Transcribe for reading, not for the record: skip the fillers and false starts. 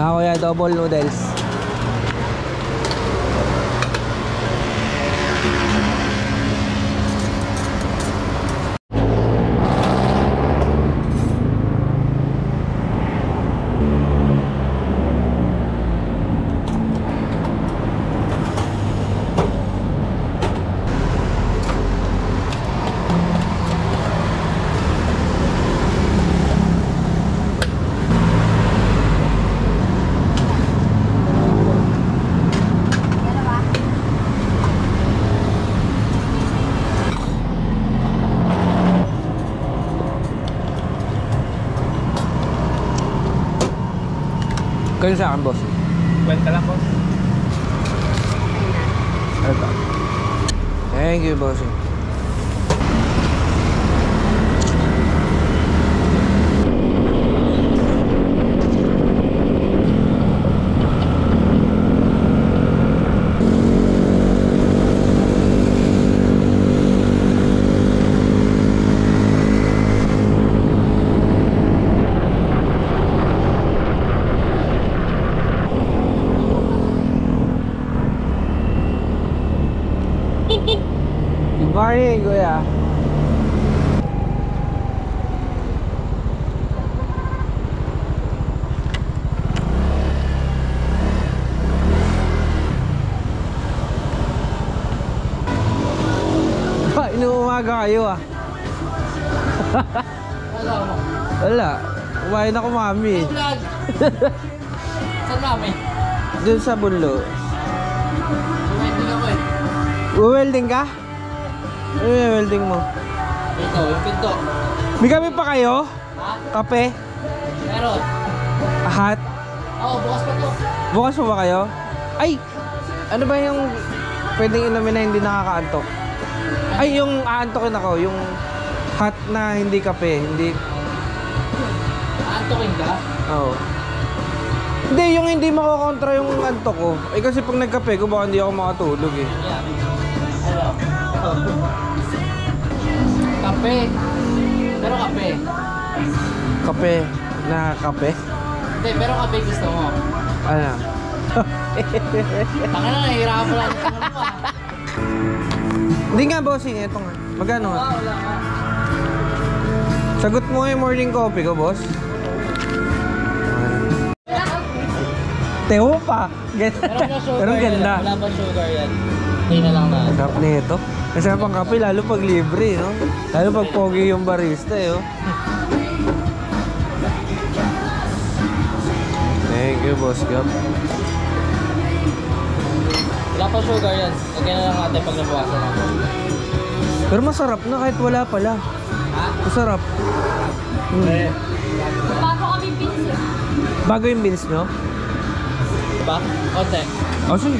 Kuya, double noodles. Kayo sa akin, boss? Kwenta lang, boss. Ito. Thank you, boss. Good morning, Kuya. Inuumaga kayo ah. Wala. Kumain ako, mami. Saan, mami? Doon sa Bunlo. Welding ako eh. Welding ka? Ano yung welding mo? Ito, yung pinto. May kami pa kayo? Ha? Kape? Meron. Hot? Oo, bukas pa to. Bukas mo ba kayo? Ay! Ano ba yung pwedeng inumin na hindi nakakaantok? Ay, yung aantokin ako. Yung hot na hindi kape. Hindi... Aantokin ka? Oo. Hindi, yung hindi makokontra yung antok ko. Eh kasi pag nagkape ko, baka hindi ako makatulog eh. Yan. Ano? Kape. Pero kape. Kape? Na kape? Hindi, pero kape gusto mo. Ano? Tanga na, nahihirapan lang sa ano ah. Hindi nga, bossing. Ito nga. Magkano nga? Wala ka. Sagot mo yung morning coffee ko, boss. Teho pa. Pero ganda. Wala pa sugar yan. Hindi na lang na. Sarap na ito. Kasi pang kape, lalo pag libre, no? Lalo pag pogi yung barista, eh, oh. Thank you, boss Gab. Wala pa sugar yan. Lagyan na lang natin pag nabawasan ako. Pero masarap na kahit wala pala. Ha? Masarap. Bago kami beans eh. Bago yung beans nyo? Diba? Konti. Oh, sige.